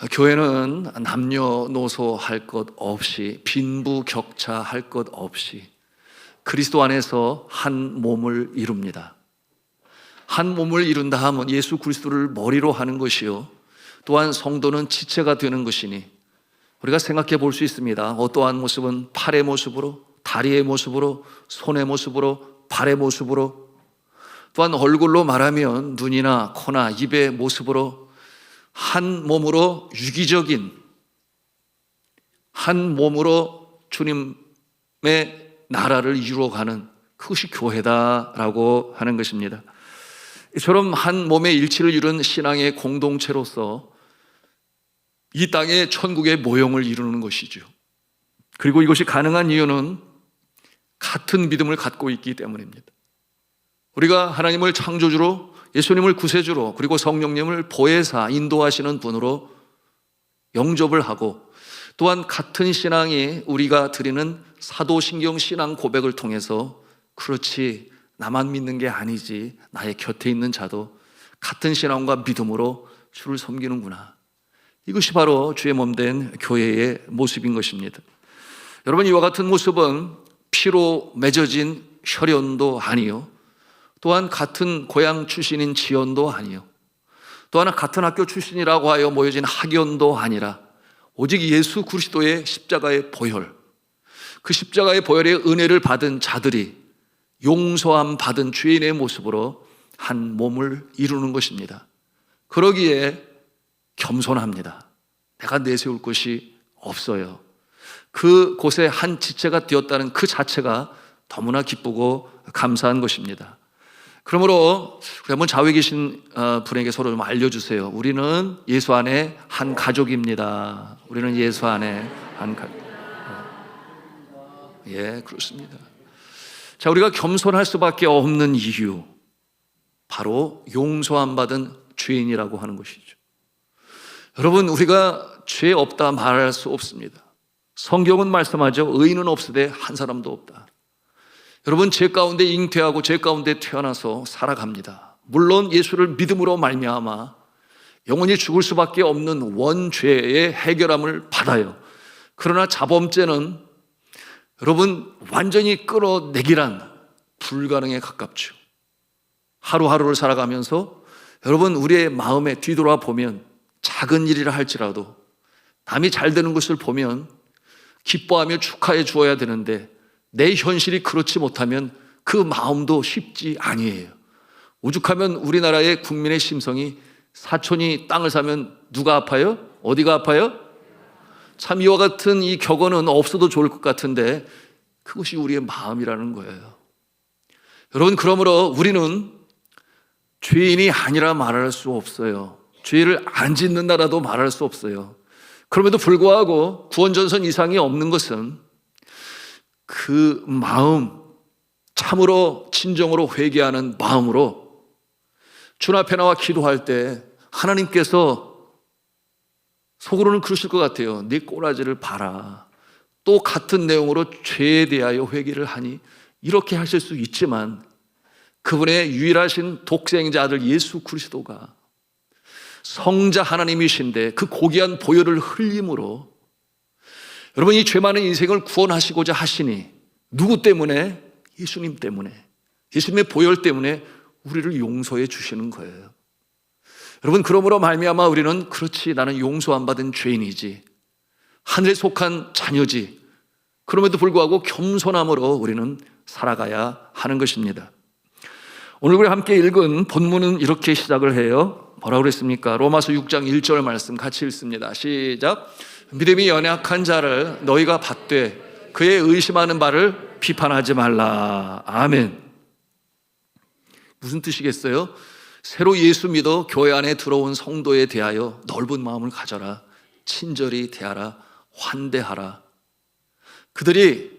교회는 남녀노소 할 것 없이, 빈부격차 할 것 없이 그리스도 안에서 한 몸을 이룹니다. 한 몸을 이룬다 하면 예수 그리스도를 머리로 하는 것이요, 또한 성도는 지체가 되는 것이니 우리가 생각해 볼 수 있습니다. 어떠한 모습은 팔의 모습으로, 다리의 모습으로, 손의 모습으로, 발의 모습으로, 또한 얼굴로 말하면 눈이나 코나 입의 모습으로 한 몸으로 유기적인, 한 몸으로 주님의 나라를 이루어가는, 그것이 교회다라고 하는 것입니다. 이처럼 한 몸의 일치를 이룬 신앙의 공동체로서 이 땅의 천국의 모형을 이루는 것이죠. 그리고 이것이 가능한 이유는 같은 믿음을 갖고 있기 때문입니다. 우리가 하나님을 창조주로, 예수님을 구세주로, 그리고 성령님을 보혜사, 인도하시는 분으로 영접을 하고, 또한 같은 신앙이 우리가 드리는 사도신경 신앙 고백을 통해서, 그렇지, 나만 믿는 게 아니지, 나의 곁에 있는 자도 같은 신앙과 믿음으로 주를 섬기는구나. 이것이 바로 주의 몸된 교회의 모습인 것입니다. 여러분, 이와 같은 모습은 피로 맺어진 혈연도 아니요, 또한 같은 고향 출신인 지연도 아니요, 또한 같은 학교 출신이라고 하여 모여진 학연도 아니라 오직 예수 그리스도의 십자가의 보혈, 그 십자가의 보혈의 은혜를 받은 자들이 용서함 받은 죄인의 모습으로 한 몸을 이루는 것입니다. 그러기에 겸손합니다. 내가 내세울 것이 없어요. 그곳에 한 지체가 되었다는 그 자체가 너무나 기쁘고 감사한 것입니다. 그러므로 우리 한번 좌우에 계신 분에게 서로 좀 알려주세요. 우리는 예수 안에 한 가족입니다. 우리는 예수 안에 한 가족. 예, 그렇습니다. 자, 우리가 겸손할 수밖에 없는 이유, 바로 용서함 받은 죄인이라고 하는 것이죠. 여러분, 우리가 죄 없다 말할 수 없습니다. 성경은 말씀하죠. 의인은 없으되 한 사람도 없다. 여러분, 죄 가운데 잉태하고 죄 가운데 태어나서 살아갑니다. 물론 예수를 믿음으로 말미암아 영원히 죽을 수밖에 없는 원죄의 해결함을 받아요. 그러나 자범죄는 여러분 완전히 끌어내기란 불가능에 가깝죠. 하루하루를 살아가면서 여러분 우리의 마음에 뒤돌아 보면 작은 일이라 할지라도 남이 잘 되는 것을 보면 기뻐하며 축하해 주어야 되는데 내 현실이 그렇지 못하면 그 마음도 쉽지 아니에요. 오죽하면 우리나라의 국민의 심성이 사촌이 땅을 사면 누가 아파요? 어디가 아파요? 참 이와 같은 이 격언은 없어도 좋을 것 같은데 그것이 우리의 마음이라는 거예요. 여러분, 그러므로 우리는 죄인이 아니라 말할 수 없어요. 죄를 안 짓는다라도 말할 수 없어요. 그럼에도 불구하고 구원전선 이상이 없는 것은 그 마음, 참으로 진정으로 회개하는 마음으로 주 앞에 나와 기도할 때 하나님께서 속으로는 그러실 것 같아요. 네 꼬라지를 봐라. 또 같은 내용으로 죄에 대하여 회개를 하니, 이렇게 하실 수 있지만 그분의 유일하신 독생자 아들 예수 그리스도가 성자 하나님이신데 그 고귀한 보혈을 흘림으로 여러분 이 죄 많은 인생을 구원하시고자 하시니, 누구 때문에? 예수님 때문에, 예수님의 보혈 때문에 우리를 용서해 주시는 거예요. 여러분, 그러므로 말미암아 우리는 그렇지, 나는 용서 안 받은 죄인이지, 하늘에 속한 자녀지, 그럼에도 불구하고 겸손함으로 우리는 살아가야 하는 것입니다. 오늘 우리 함께 읽은 본문은 이렇게 시작을 해요. 뭐라고 그랬습니까? 로마서 6장 1절 말씀 같이 읽습니다. 시작. 믿음이 연약한 자를 너희가 받되 그의 의심하는 바를 비판하지 말라. 아멘. 무슨 뜻이겠어요? 새로 예수 믿어 교회 안에 들어온 성도에 대하여 넓은 마음을 가져라. 친절히 대하라. 환대하라. 그들이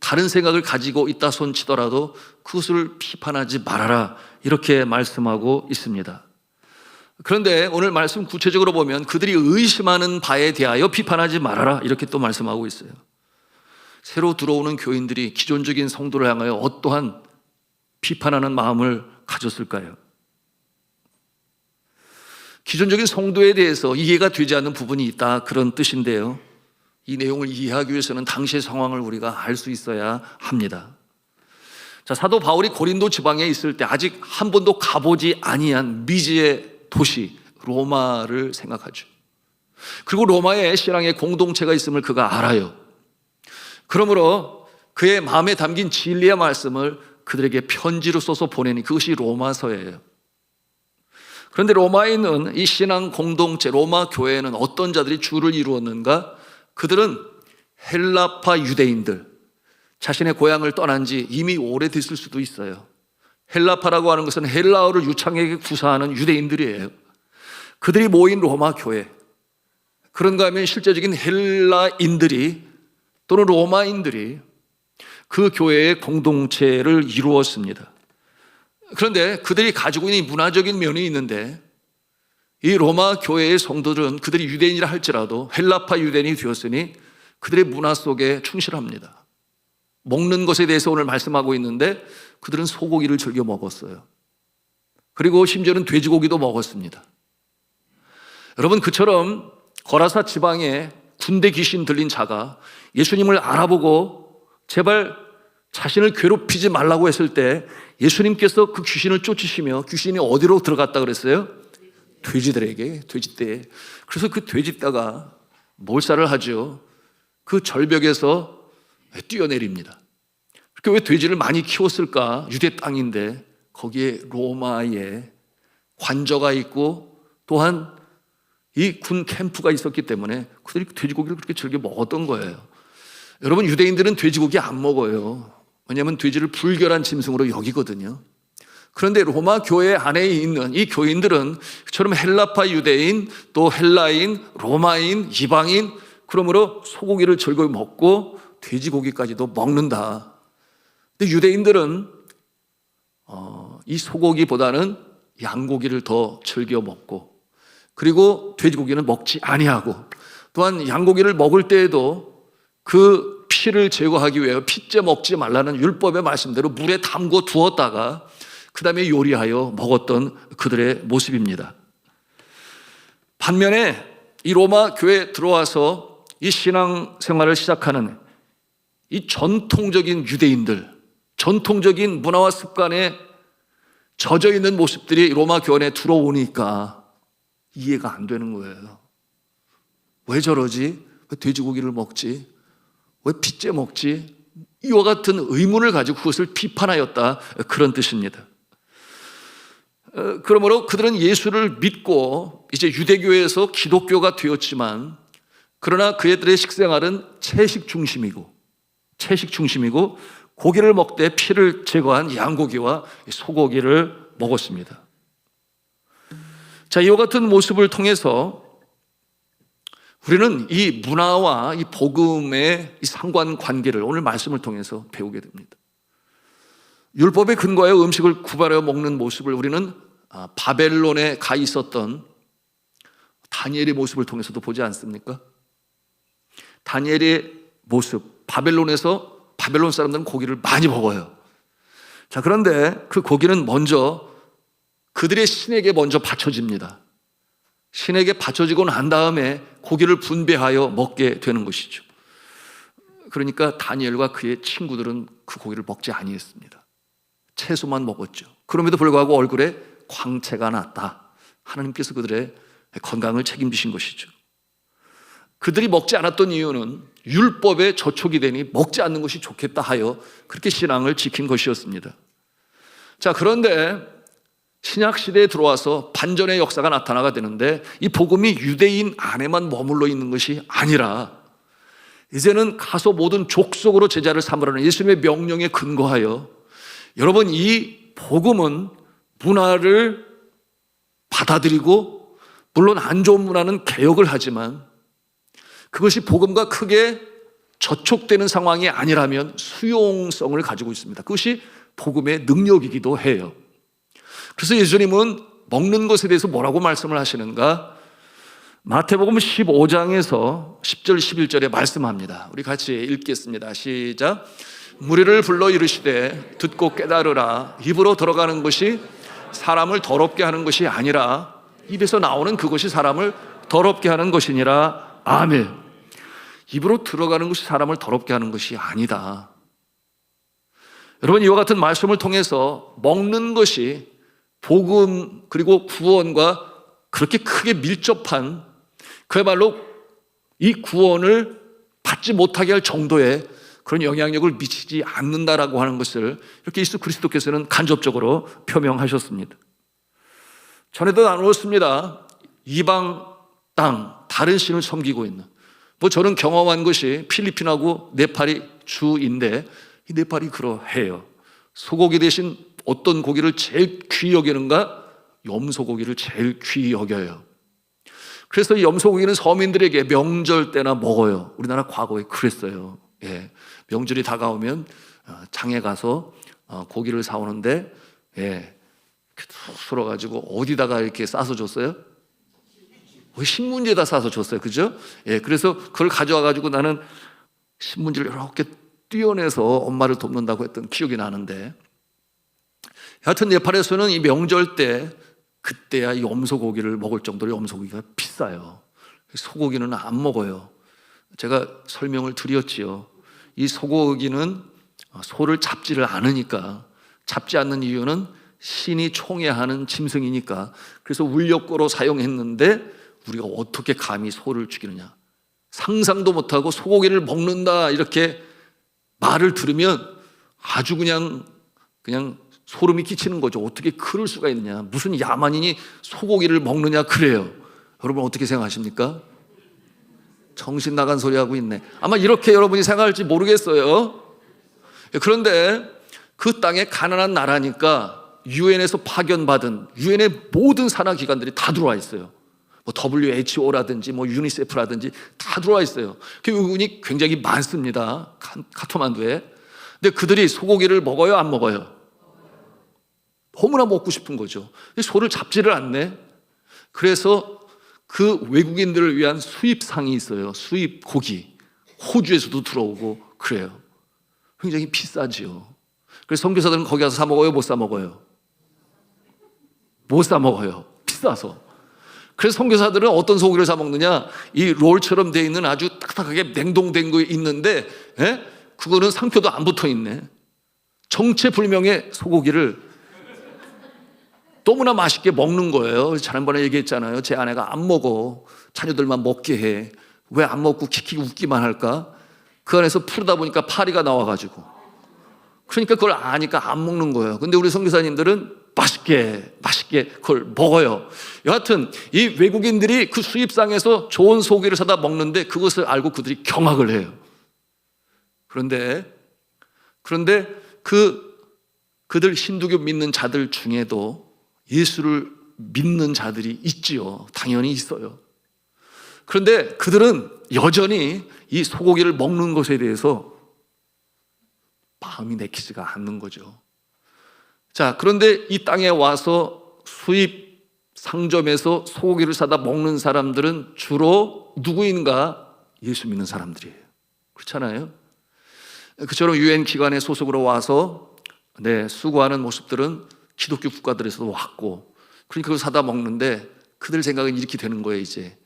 다른 생각을 가지고 있다 손치더라도 그것을 비판하지 말아라. 이렇게 말씀하고 있습니다. 그런데 오늘 말씀 구체적으로 보면 그들이 의심하는 바에 대하여 비판하지 말아라. 이렇게 또 말씀하고 있어요. 새로 들어오는 교인들이 기존적인 성도를 향하여 어떠한 비판하는 마음을 가졌을까요? 기존적인 성도에 대해서 이해가 되지 않는 부분이 있다, 그런 뜻인데요. 이 내용을 이해하기 위해서는 당시의 상황을 우리가 알 수 있어야 합니다. 자, 사도 바울이 고린도 지방에 있을 때 아직 한 번도 가보지 아니한 미지의 도시 로마를 생각하죠. 그리고 로마에 신앙의 공동체가 있음을 그가 알아요. 그러므로 그의 마음에 담긴 진리의 말씀을 그들에게 편지로 써서 보내니 그것이 로마서예요. 그런데 로마에 있는 이 신앙 공동체 로마 교회에는 어떤 자들이 주를 이루었는가? 그들은 헬라파 유대인들, 자신의 고향을 떠난 지 이미 오래됐을 수도 있어요. 헬라파라고 하는 것은 헬라어를 유창하게 구사하는 유대인들이에요. 그들이 모인 로마 교회, 그런가 하면 실제적인 헬라인들이 또는 로마인들이 그 교회의 공동체를 이루었습니다. 그런데 그들이 가지고 있는 문화적인 면이 있는데 이 로마 교회의 성도들은 그들이 유대인이라 할지라도 헬라파 유대인이 되었으니 그들의 문화 속에 충실합니다. 먹는 것에 대해서 오늘 말씀하고 있는데 그들은 소고기를 즐겨 먹었어요. 그리고 심지어는 돼지고기도 먹었습니다. 여러분, 그처럼 거라사 지방에 군대 귀신 들린 자가 예수님을 알아보고 제발 자신을 괴롭히지 말라고 했을 때 예수님께서 그 귀신을 쫓으시며 귀신이 어디로 들어갔다 그랬어요? 돼지들에게, 돼지떼에. 그래서 그 돼지떼가 몰살을 하죠. 그 절벽에서 뛰어내립니다. 왜 돼지를 많이 키웠을까? 유대 땅인데 거기에 로마에 관저가 있고 또한 이 군 캠프가 있었기 때문에 그들이 돼지고기를 그렇게 즐겨 먹었던 거예요. 여러분, 유대인들은 돼지고기 안 먹어요. 왜냐하면 돼지를 불결한 짐승으로 여기거든요. 그런데 로마 교회 안에 있는 이 교인들은 저처럼 헬라파 유대인, 또 헬라인, 로마인, 이방인, 그러므로 소고기를 즐겨 먹고 돼지고기까지도 먹는다. 근데 유대인들은 이 소고기보다는 양고기를 더 즐겨 먹고, 그리고 돼지고기는 먹지 아니하고, 또한 양고기를 먹을 때에도 그 피를 제거하기 위해 피째 먹지 말라는 율법의 말씀대로 물에 담궈 두었다가 그 다음에 요리하여 먹었던 그들의 모습입니다. 반면에 이 로마 교회에 들어와서 이 신앙 생활을 시작하는 이 전통적인 유대인들, 전통적인 문화와 습관에 젖어 있는 모습들이 로마 교회 안에 들어오니까 이해가 안 되는 거예요. 왜 저러지? 왜 돼지고기를 먹지? 왜 피째 먹지? 이와 같은 의문을 가지고 그것을 비판하였다, 그런 뜻입니다. 그러므로 그들은 예수를 믿고 이제 유대교에서 기독교가 되었지만, 그러나 그들의 식생활은 채식 중심이고 고기를 먹되 피를 제거한 양고기와 소고기를 먹었습니다. 자, 이와 같은 모습을 통해서 우리는 이 문화와 이 복음의 이 상관관계를 오늘 말씀을 통해서 배우게 됩니다. 율법에 근거하여 음식을 구별하여 먹는 모습을 우리는 바벨론에 가 있었던 다니엘의 모습을 통해서도 보지 않습니까? 다니엘의 모습, 바벨론에서 바벨론 사람들은 고기를 많이 먹어요. 자, 그런데 그 고기는 먼저 그들의 신에게 먼저 바쳐집니다. 신에게 바쳐지고 난 다음에 고기를 분배하여 먹게 되는 것이죠. 그러니까 다니엘과 그의 친구들은 그 고기를 먹지 아니했습니다. 채소만 먹었죠. 그럼에도 불구하고 얼굴에 광채가 났다. 하나님께서 그들의 건강을 책임지신 것이죠. 그들이 먹지 않았던 이유는 율법에 저촉이 되니 먹지 않는 것이 좋겠다 하여 그렇게 신앙을 지킨 것이었습니다. 자, 그런데 신약 시대에 들어와서 반전의 역사가 나타나게 되는데 이 복음이 유대인 안에만 머물러 있는 것이 아니라 이제는 가서 모든 족속으로 제자를 삼으라는 예수님의 명령에 근거하여, 여러분, 이 복음은 문화를 받아들이고, 물론 안 좋은 문화는 개혁을 하지만 그것이 복음과 크게 저촉되는 상황이 아니라면 수용성을 가지고 있습니다. 그것이 복음의 능력이기도 해요. 그래서 예수님은 먹는 것에 대해서 뭐라고 말씀을 하시는가? 마태복음 15장에서 10절 11절에 말씀합니다. 우리 같이 읽겠습니다. 시작. 무리를 불러 이르시되 듣고 깨달으라. 입으로 들어가는 것이 사람을 더럽게 하는 것이 아니라 입에서 나오는 그것이 사람을 더럽게 하는 것이니라. 아멘. 입으로 들어가는 것이 사람을 더럽게 하는 것이 아니다. 여러분, 이와 같은 말씀을 통해서 먹는 것이 복음 그리고 구원과 그렇게 크게 밀접한, 그야말로 이 구원을 받지 못하게 할 정도의 그런 영향력을 미치지 않는다라고 하는 것을 이렇게 예수 그리스도께서는 간접적으로 표명하셨습니다. 전에도 나누었습니다. 이방 땅, 다른 신을 섬기고 있는, 저는 경험한 것이 필리핀하고 네팔이 주인데, 이 네팔이 그러해요. 소고기 대신 어떤 고기를 제일 귀히 여기는가? 염소고기를 제일 귀히 여겨요. 그래서 이 염소고기는 서민들에게 명절 때나 먹어요. 우리나라 과거에 그랬어요. 예. 명절이 다가오면 장에 가서 고기를 사오는데, 예, 풀어가지고 어디다가 이렇게 싸서 줬어요? 신문지에다 싸서 줬어요. 그죠? 예, 그래서 그걸 가져와가지고 나는 신문지를 이렇게 띄어내서 엄마를 돕는다고 했던 기억이 나는데, 하여튼 네팔에서는 이 명절 때 그때야 이 염소고기를 먹을 정도로 염소고기가 비싸요. 소고기는 안 먹어요. 제가 설명을 드렸지요. 이 소고기는 소를 잡지를 않으니까, 잡지 않는 이유는 신이 총애하는 짐승이니까. 그래서 울력고로 사용했는데 우리가 어떻게 감히 소를 죽이느냐, 상상도 못하고 소고기를 먹는다 이렇게 말을 들으면 아주 그냥 소름이 끼치는 거죠. 어떻게 그럴 수가 있느냐, 무슨 야만인이 소고기를 먹느냐 그래요. 여러분 어떻게 생각하십니까? 정신 나간 소리 하고 있네. 아마 이렇게 여러분이 생각할지 모르겠어요. 그런데 그 땅에 가난한 나라니까 유엔에서 파견받은 유엔의 모든 산하 기관들이 다 들어와 있어요. WHO라든지 유니세프라든지 다 들어와 있어요. 그 유군이 굉장히 많습니다, 카트만두에. 근데 그들이 소고기를 먹어요, 안 먹어요? 너무나 먹고 싶은 거죠. 소를 잡지를 않네. 그래서 그 외국인들을 위한 수입상이 있어요. 수입 고기. 호주에서도 들어오고 그래요. 굉장히 비싸지요. 그래서 선교사들은 거기 가서 사 먹어요, 못 사 먹어요? 못 사 먹어요. 비싸서. 그래서 선교사들은 어떤 소고기를 사 먹느냐, 이 롤처럼 되어 있는 아주 딱딱하게 냉동된 거 있는데, 그거는 상표도 안 붙어 있네. 정체불명의 소고기를 너무나 맛있게 먹는 거예요. 지난번에 얘기했잖아요. 제 아내가 안 먹어. 자녀들만 먹게 해. 왜 안 먹고 키키 웃기만 할까? 그 안에서 풀다 보니까 파리가 나와가지고. 그러니까 그걸 아니까 안 먹는 거예요. 근데 우리 선교사님들은 맛있게 그걸 먹어요. 여하튼 이 외국인들이 그 수입상에서 좋은 소고기를 사다 먹는데 그것을 알고 그들이 경악을 해요. 그런데 그들 힌두교 믿는 자들 중에도 예수를 믿는 자들이 있지요. 당연히 있어요. 그런데 그들은 여전히 이 소고기를 먹는 것에 대해서 마음이 내키지가 않는 거죠. 자, 그런데 이 땅에 와서 수입 상점에서 소고기를 사다 먹는 사람들은 주로 누구인가? 예수 믿는 사람들이에요. 그렇잖아요? 그처럼 유엔 기관에 소속으로 와서 수고하는 모습들은 기독교 국가들에서도 왔고, 그러니까 그걸 사다 먹는데 그들 생각은 이렇게 되는 거예요. 이제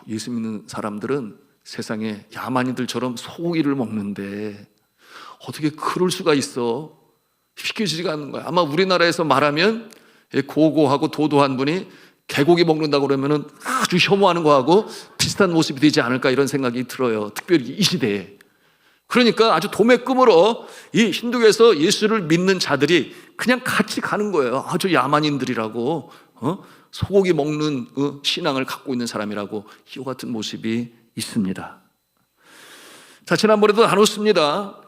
예수 믿는 사람들은 세상에 야만인들처럼 소고기를 먹는데 어떻게 그럴 수가 있어? 믿겨지지가 않는 거야. 아마 우리나라에서 말하면 고고하고 도도한 분이 개고기 먹는다고 그러면은 아주 혐오하는 거하고 비슷한 모습이 되지 않을까, 이런 생각이 들어요. 특별히 이 시대에. 그러니까 아주 도매금으로 이 힌두교에서 예수를 믿는 자들이 그냥 같이 가는 거예요. 아주 야만인들이라고, 소고기 먹는 신앙을 갖고 있는 사람이라고, 이와 같은 모습이 있습니다. 자, 지난번에도 나눴습니다.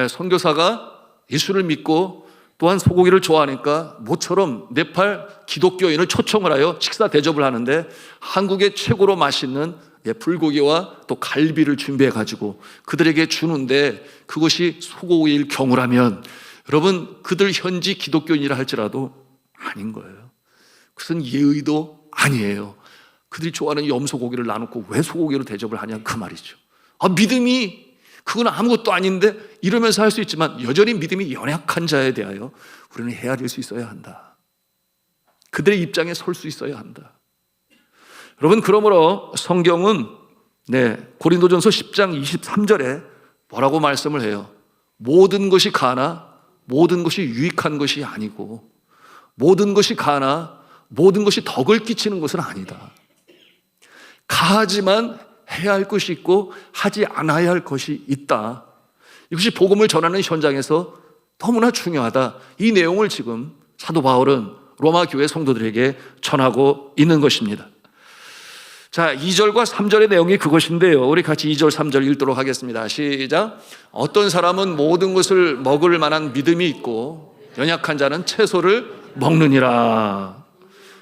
선교사가 예수를 믿고 또한 소고기를 좋아하니까 모처럼 네팔 기독교인을 초청을 하여 식사 대접을 하는데 한국의 최고로 맛있는 불고기와 또 갈비를 준비해 가지고 그들에게 주는데, 그것이 소고기일 경우라면 여러분, 그들 현지 기독교인이라 할지라도 아닌 거예요. 그것은 예의도 아니에요. 그들이 좋아하는 염소고기를 나누고 왜 소고기로 대접을 하냐 그 말이죠. 믿음이 그건 아무것도 아닌데 이러면서 할 수 있지만 여전히 믿음이 연약한 자에 대하여 우리는 헤아릴 수 있어야 한다. 그들의 입장에 설 수 있어야 한다. 여러분, 그러므로 성경은 고린도전서 10장 23절에 뭐라고 말씀을 해요? 모든 것이 가나 모든 것이 유익한 것이 아니고 모든 것이 가나 모든 것이 덕을 끼치는 것은 아니다. 가하지만 해야 할 것이 있고 하지 않아야 할 것이 있다. 이것이 복음을 전하는 현장에서 너무나 중요하다. 이 내용을 지금 사도 바울은 로마 교회 성도들에게 전하고 있는 것입니다. 자, 2절과 3절의 내용이 그것인데요. 우리 같이 2절, 3절 읽도록 하겠습니다. 시작. 어떤 사람은 모든 것을 먹을 만한 믿음이 있고 연약한 자는 채소를 먹느니라.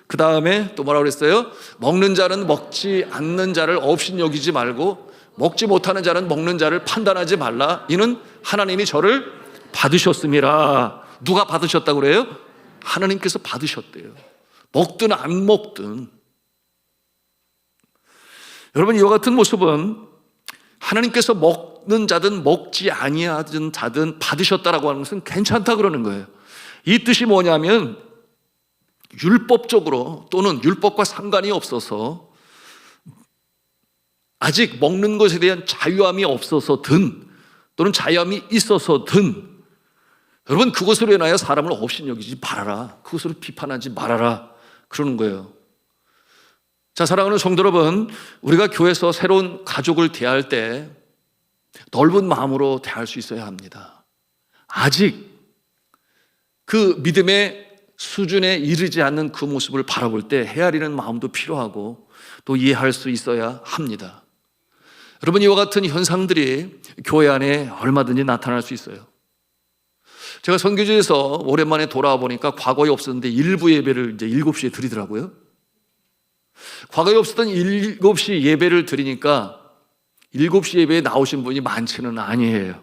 그 다음에 또 뭐라고 그랬어요? 먹는 자는 먹지 않는 자를 없인 여기지 말고 먹지 못하는 자는 먹는 자를 판단하지 말라. 이는 하나님이 저를 받으셨음이라. 누가 받으셨다고 그래요? 하나님께서 받으셨대요. 먹든 안 먹든. 여러분, 이와 같은 모습은 하나님께서 먹는 자든 먹지 아니하든 자든 받으셨다라고 하는 것은 괜찮다 그러는 거예요. 이 뜻이 뭐냐면 율법적으로 또는 율법과 상관이 없어서 아직 먹는 것에 대한 자유함이 없어서든 또는 자유함이 있어서든 여러분, 그것으로 인하여 사람을 없인 여기지 말아라. 그것으로 비판하지 말아라. 그러는 거예요. 자, 사랑하는 성도 여러분, 우리가 교회에서 새로운 가족을 대할 때 넓은 마음으로 대할 수 있어야 합니다. 아직 그 믿음의 수준에 이르지 않는 그 모습을 바라볼 때 헤아리는 마음도 필요하고 또 이해할 수 있어야 합니다. 여러분, 이와 같은 현상들이 교회 안에 얼마든지 나타날 수 있어요. 제가 선교지에서 오랜만에 돌아와 보니까 과거에 없었는데 일부 예배를 이제 7시에 드리더라고요. 과거에 없었던 7시 예배를 드리니까 7시 예배에 나오신 분이 많지는 아니에요.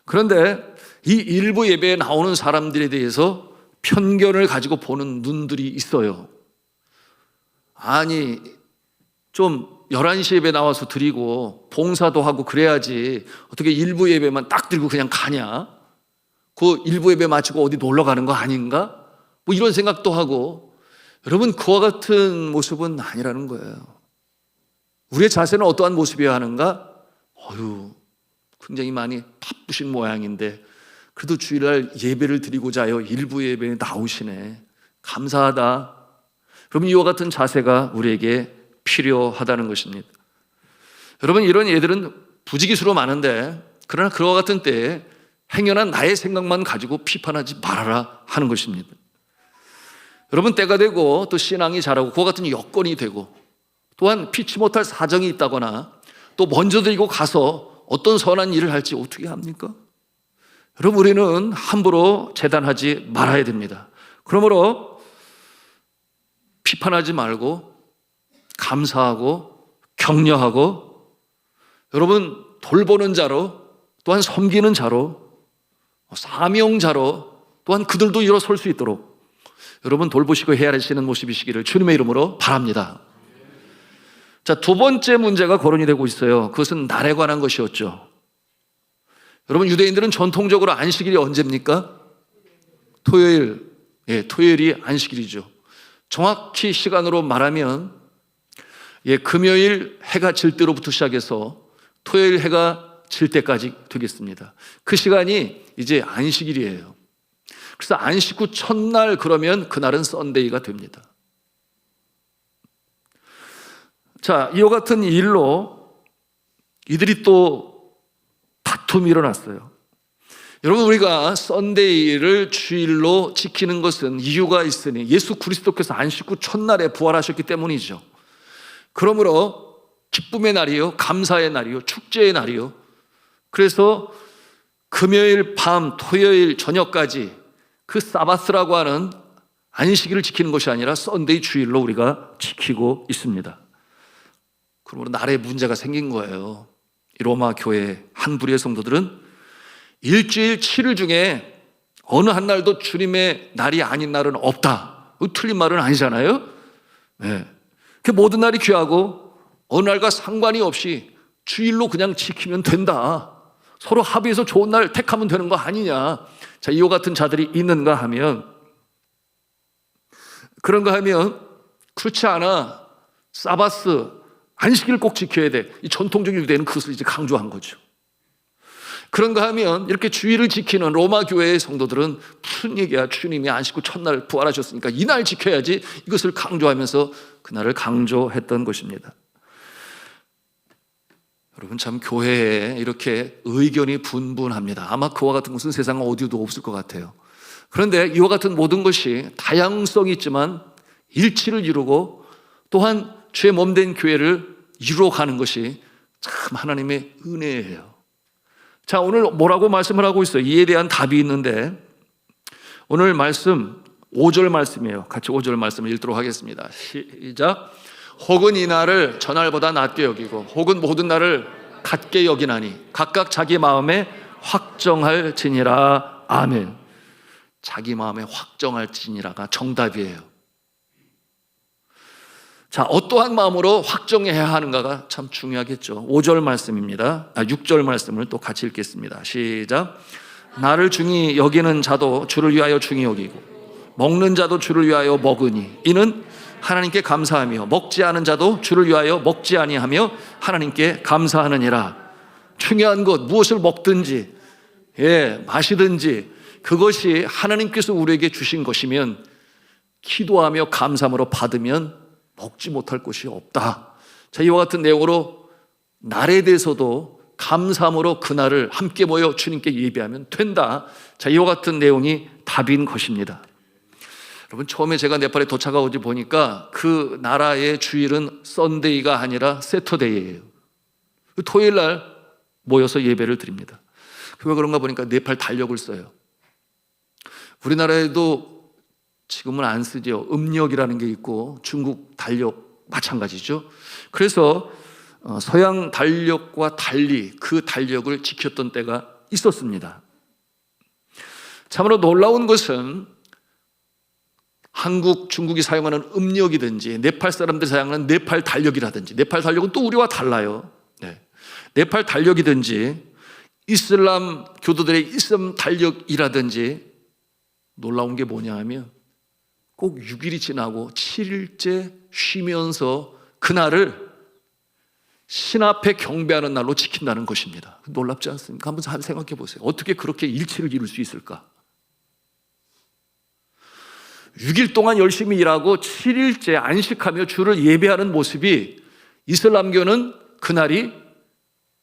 그런데 이 일부 예배에 나오는 사람들에 대해서 편견을 가지고 보는 눈들이 있어요. 아니, 좀 11시 예배 나와서 드리고 봉사도 하고 그래야지 어떻게 일부 예배만 딱 드리고 그냥 가냐? 그 일부 예배 마치고 어디 놀러 가는 거 아닌가? 뭐 이런 생각도 하고. 여러분, 그와 같은 모습은 아니라는 거예요. 우리의 자세는 어떠한 모습이어야 하는가? 굉장히 많이 바쁘신 모양인데 그래도 주일날 예배를 드리고자 하여 일부 예배에 나오시네. 감사하다. 여러분, 이와 같은 자세가 우리에게 필요하다는 것입니다. 여러분, 이런 예들은 부지기수로 많은데 그러나 그와 같은 때에 행여나 나의 생각만 가지고 비판하지 말아라 하는 것입니다. 여러분, 때가 되고 또 신앙이 자라고 그와 같은 여건이 되고 또한 피치 못할 사정이 있다거나 또 먼저 들고 가서 어떤 선한 일을 할지 어떻게 합니까? 여러분, 우리는 함부로 재단하지 말아야 됩니다. 그러므로 비판하지 말고 감사하고 격려하고 여러분, 돌보는 자로 또한 섬기는 자로 사명자로 또한 그들도 일어설 수 있도록 여러분 돌보시고 헤아리시는 모습이시기를 주님의 이름으로 바랍니다. 자, 두 번째 문제가 거론이 되고 있어요. 그것은 날에 관한 것이었죠. 여러분, 유대인들은 전통적으로 안식일이 언제입니까? 토요일. 토요일이 안식일이죠. 정확히 시간으로 말하면 금요일 해가 질 때로부터 시작해서 토요일 해가 질 때까지 되겠습니다. 그 시간이 이제 안식일이에요. 그래서 안식 후 첫날 그러면 그날은 썬데이가 됩니다. 자, 이와 같은 일로 이들이 또 다툼이 일어났어요. 여러분, 우리가 썬데이를 주일로 지키는 것은 이유가 있으니 예수 그리스도께서 안식 후 첫날에 부활하셨기 때문이죠. 그러므로 기쁨의 날이요, 감사의 날이요, 축제의 날이요. 그래서 금요일 밤, 토요일 저녁까지 그 사바스라고 하는 안식일을 지키는 것이 아니라 썬데이 주일로 우리가 지키고 있습니다. 그러므로 날에 문제가 생긴 거예요. 이 로마 교회 한 부류의 성도들은 일주일 7일 중에 어느 한 날도 주님의 날이 아닌 날은 없다. 틀린 말은 아니잖아요. 그 모든 날이 귀하고 어느 날과 상관이 없이 주일로 그냥 지키면 된다. 서로 합의해서 좋은 날 택하면 되는 거 아니냐. 자, 이와 같은 자들이 있는가 하면, 그런가 하면 그렇지 않아. 사바스, 안식일을 꼭 지켜야 돼. 이 전통적인 유대는 그것을 이제 강조한 거죠. 그런가 하면 이렇게 주일을 지키는 로마 교회의 성도들은 무슨 얘기야, 주님이 안식 후 첫날 부활하셨으니까 이날 지켜야지, 이것을 강조하면서 그날을 강조했던 것입니다. 여러분, 참 교회에 이렇게 의견이 분분합니다. 아마 그와 같은 것은 세상 어디도 없을 것 같아요. 그런데 이와 같은 모든 것이 다양성이 있지만 일치를 이루고 또한 주의 몸된 교회를 이루어가는 것이 참 하나님의 은혜예요. 자, 오늘 뭐라고 말씀을 하고 있어요? 이에 대한 답이 있는데, 오늘 말씀 5절 말씀이에요. 같이 5절 말씀을 읽도록 하겠습니다. 시작. 혹은 이 날을 저날보다 낮게 여기고 혹은 모든 날을 같게 여기나니 각각 자기 마음에 확정할지니라. 아멘. 자기 마음에 확정할지니라가 정답이에요. 자, 어떠한 마음으로 확정해야 하는가가 참 중요하겠죠. 5절 말씀입니다. 6절 말씀을 또 같이 읽겠습니다. 시작. 나를 중히 여기는 자도 주를 위하여 중히 여기고 먹는 자도 주를 위하여 먹으니 이는 하나님께 감사하며 먹지 않은 자도 주를 위하여 먹지 아니하며 하나님께 감사하느니라. 중요한 것, 무엇을 먹든지 마시든지 그것이 하나님께서 우리에게 주신 것이면 기도하며 감사함으로 받으면 먹지 못할 것이 없다. 자, 이와 같은 내용으로 날에 대해서도 감사함으로 그날을 함께 모여 주님께 예배하면 된다. 자, 이와 같은 내용이 답인 것입니다. 여러분, 처음에 제가 네팔에 도착하고 보니까 그 나라의 주일은 썬데이가 아니라 세터데이예요. 토요일 날 모여서 예배를 드립니다. 왜 그런가 보니까 네팔 달력을 써요. 우리나라에도 지금은 안 쓰죠. 음력이라는 게 있고 중국 달력 마찬가지죠. 그래서 서양 달력과 달리 그 달력을 지켰던 때가 있었습니다. 참으로 놀라운 것은 한국, 중국이 사용하는 음력이든지 네팔 사람들이 사용하는 네팔 달력이라든지, 네팔 달력은 또 우리와 달라요. 네팔 달력이든지 이슬람 교도들의 이슬람 달력이라든지 놀라운 게 뭐냐 하면 꼭 6일이 지나고 7일째 쉬면서 그날을 신 앞에 경배하는 날로 지킨다는 것입니다. 놀랍지 않습니까? 한번 생각해 보세요. 어떻게 그렇게 일치를 이룰 수 있을까? 6일 동안 열심히 일하고 7일째 안식하며 주를 예배하는 모습이, 이슬람교는 그날이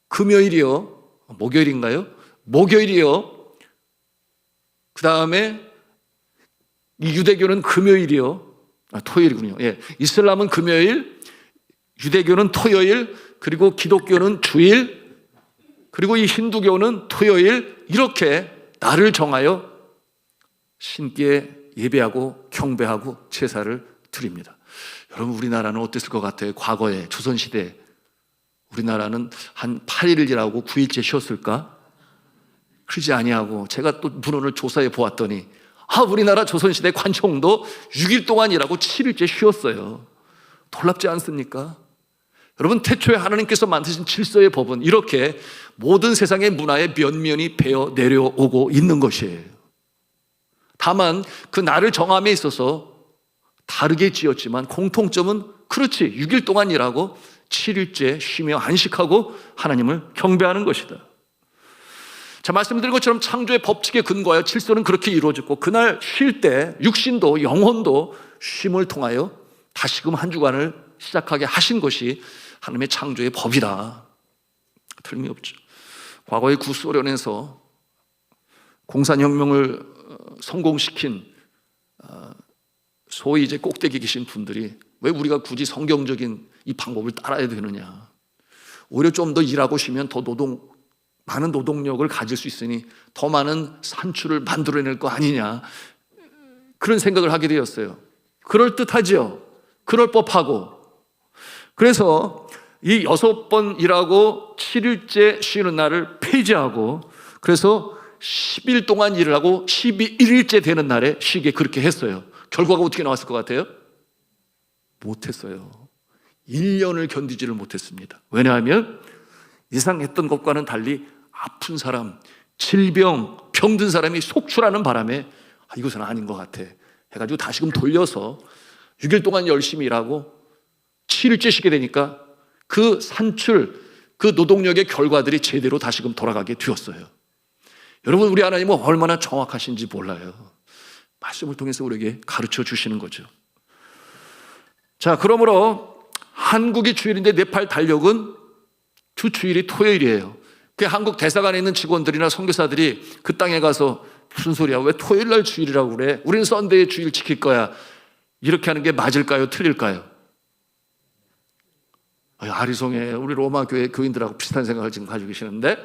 금요일이요, 목요일인가요? 목요일이요. 그 다음에 이 유대교는 금요일이요, 토요일이군요. 이슬람은 금요일, 유대교는 토요일, 그리고 기독교는 주일, 그리고 이 힌두교는 토요일, 이렇게 날을 정하여 신께 예배하고 경배하고 제사를 드립니다. 여러분, 우리나라는 어땠을 것 같아요? 과거에 조선시대 우리나라는 한 8일을 일하고 9일째 쉬었을까? 그러지 아니하고 제가 또 문헌을 조사해 보았더니 우리나라 조선시대 관청도 6일 동안 일하고 7일째 쉬었어요. 놀랍지 않습니까? 여러분, 태초에 하나님께서 만드신 질서의 법은 이렇게 모든 세상의 문화의 면면이 배어 내려오고 있는 것이에요. 다만 그 날을 정함에 있어서 다르게 지었지만 공통점은 그렇지, 6일 동안 일하고 7일째 쉬며 안식하고 하나님을 경배하는 것이다. 자, 말씀드린 것처럼 창조의 법칙에 근거하여 질서는 그렇게 이루어졌고, 그날 쉴 때 육신도 영혼도 쉼을 통하여 다시금 한 주간을 시작하게 하신 것이 하나님의 창조의 법이다. 틀림이 없죠. 과거의 구소련에서 공산혁명을 성공시킨 소위 이제 꼭대기에 계신 분들이 왜 우리가 굳이 성경적인 이 방법을 따라야 되느냐, 오히려 좀 더 일하고 쉬면 더 많은 노동력을 가질 수 있으니 더 많은 산출을 만들어낼 거 아니냐, 그런 생각을 하게 되었어요. 그럴듯하죠. 그럴 법하고. 그래서 이 6번 일하고 7일째 쉬는 날을 폐지하고, 그래서 10일 동안 일을 하고 11일째 되는 날에 쉬게 그렇게 했어요. 결과가 어떻게 나왔을 것 같아요? 못했어요. 1년을 견디지를 못했습니다. 왜냐하면 예상했던 것과는 달리 아픈 사람, 질병, 병든 사람이 속출하는 바람에 이것은 아닌 것 같아 해가지고 다시금 돌려서 6일 동안 열심히 일하고 7일째 쉬게 되니까 그 산출, 그 노동력의 결과들이 제대로 다시금 돌아가게 되었어요. 여러분, 우리 하나님은 얼마나 정확하신지 몰라요. 말씀을 통해서 우리에게 가르쳐 주시는 거죠. 자, 그러므로 한국이 주일인데 네팔 달력은 주 주일이 토요일이에요. 그 한국 대사관에 있는 직원들이나 선교사들이 그 땅에 가서 무슨 소리야, 왜 토요일 날 주일이라고 그래? 우리는 썬데이 주일 지킬 거야. 이렇게 하는 게 맞을까요? 틀릴까요? 아리송해. 우리 로마 교회 교인들하고 비슷한 생각을 지금 가지고 계시는데,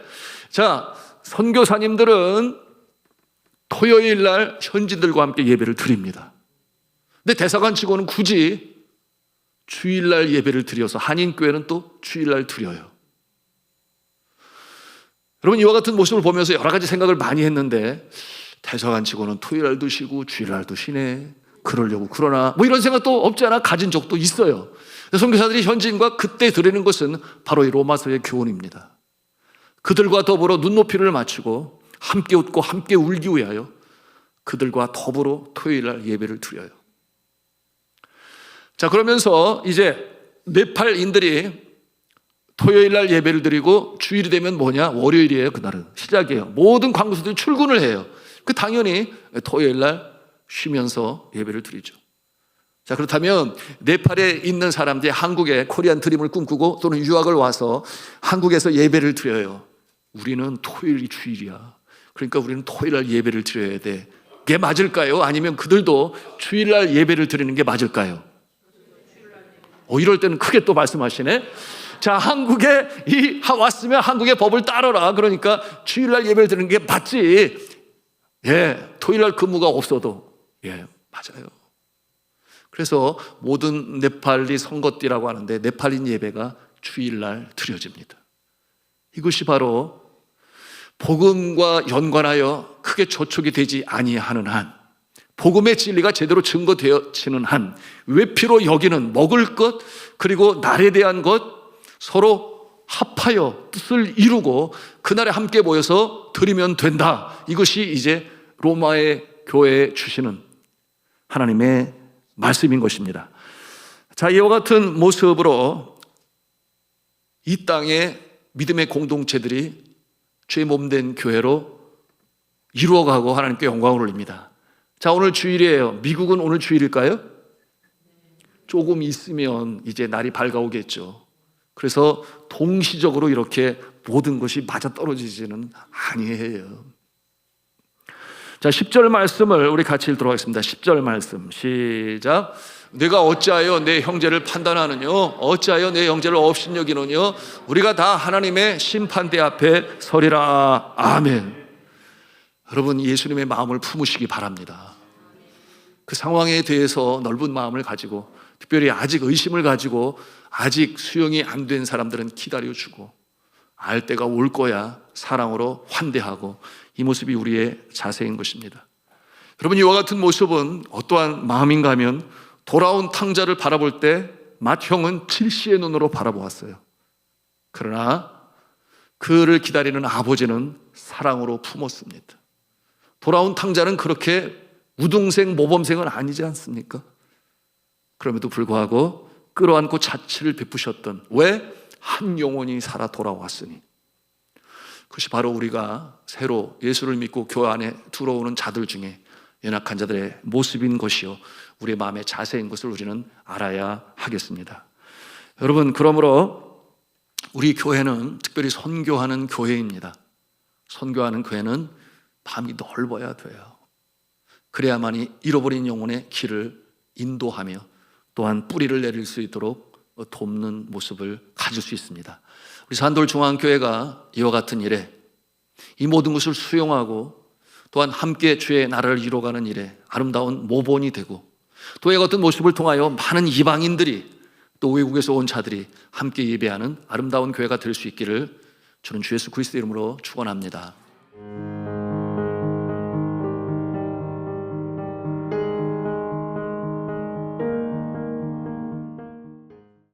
자, 선교사님들은 토요일 날 현지들과 함께 예배를 드립니다. 근데 대사관 직원은 굳이 주일날 예배를 드려서 한인교회는 또 주일날 드려요. 여러분, 이와 같은 모습을 보면서 여러 가지 생각을 많이 했는데, 대사관 직원은 토요일날도 쉬고 주일날도 쉬네, 그러려고 그러나 뭐 이런 생각도 없지 않아 가진 적도 있어요. 선교사들이 현지인과 그때 드리는 것은 바로 이 로마서의 교훈입니다. 그들과 더불어 눈높이를 맞추고 함께 웃고 함께 울기 위하여 그들과 더불어 토요일날 예배를 드려요. 자, 그러면서 이제 네팔인들이 토요일날 예배를 드리고 주일이 되면 뭐냐? 월요일이에요. 그날은 시작이에요. 모든 광구소들이 출근을 해요. 그 당연히 토요일날 쉬면서 예배를 드리죠. 자, 그렇다면 네팔에 있는 사람들이 한국에 코리안 드림을 꿈꾸고 또는 유학을 와서 한국에서 예배를 드려요. 우리는 토요일이 주일이야. 그러니까 우리는 토요일날 예배를 드려야 돼. 이게 맞을까요? 아니면 그들도 주일날 예배를 드리는 게 맞을까요? 이럴 때는 크게 또 말씀하시네. 자, 한국에 왔으면 한국의 법을 따르라. 그러니까 주일날 예배를 드리는 게 맞지. 예, 토요일날 근무가 없어도 예, 맞아요. 그래서 모든 네팔이 선거띠라고 하는데 네팔인 예배가 주일날 드려집니다. 이것이 바로 복음과 연관하여 크게 저촉이 되지 아니하는 한, 복음의 진리가 제대로 증거되어지는 한, 외피로 여기는 먹을 것 그리고 날에 대한 것 서로 합하여 뜻을 이루고 그날에 함께 모여서 드리면 된다. 이것이 이제 로마의 교회에 주시는 하나님의 말씀인 것입니다. 자, 이와 같은 모습으로 이 땅의 믿음의 공동체들이 죄 몸된 교회로 이루어가고 하나님께 영광을 올립니다. 자, 오늘 주일이에요. 미국은 오늘 주일일까요? 조금 있으면 이제 날이 밝아오겠죠. 그래서 동시적으로 이렇게 모든 것이 맞아떨어지지는 아니에요. 자, 10절 말씀을 우리 같이 읽도록 하겠습니다. 10절 말씀 시작. 내가 어찌하여 내 형제를 판단하느냐? 어찌하여 내 형제를 업신여기느냐? 우리가 다 하나님의 심판대 앞에 서리라. 아멘. 여러분, 예수님의 마음을 품으시기 바랍니다. 그 상황에 대해서 넓은 마음을 가지고, 특별히 아직 의심을 가지고 아직 수용이 안 된 사람들은 기다려주고, 알 때가 올 거야 사랑으로 환대하고, 이 모습이 우리의 자세인 것입니다. 여러분, 이와 같은 모습은 어떠한 마음인가 하면 돌아온 탕자를 바라볼 때 맏형은 질시의 눈으로 바라보았어요. 그러나 그를 기다리는 아버지는 사랑으로 품었습니다. 돌아온 탕자는 그렇게 우등생 모범생은 아니지 않습니까? 그럼에도 불구하고 끌어안고 자취를 베푸셨던, 왜? 한 영혼이 살아 돌아왔으니. 그것이 바로 우리가 새로 예수를 믿고 교회 안에 들어오는 자들 중에 연약한 자들의 모습인 것이요, 우리의 마음의 자세인 것을 우리는 알아야 하겠습니다. 여러분, 그러므로 우리 교회는 특별히 선교하는 교회입니다. 선교하는 교회는 마음이 넓어야 돼요. 그래야만이 잃어버린 영혼의 길을 인도하며 또한 뿌리를 내릴 수 있도록 돕는 모습을 가질 수 있습니다. 우리 산돌중앙교회가 이와 같은 일에, 이 모든 것을 수용하고 또한 함께 주의 나라를 이루어가는 일에 아름다운 모본이 되고, 또 이와 같은 모습을 통하여 많은 이방인들이, 또 외국에서 온 자들이 함께 예배하는 아름다운 교회가 될 수 있기를 주는 주 예수 그리스도 이름으로 축원합니다.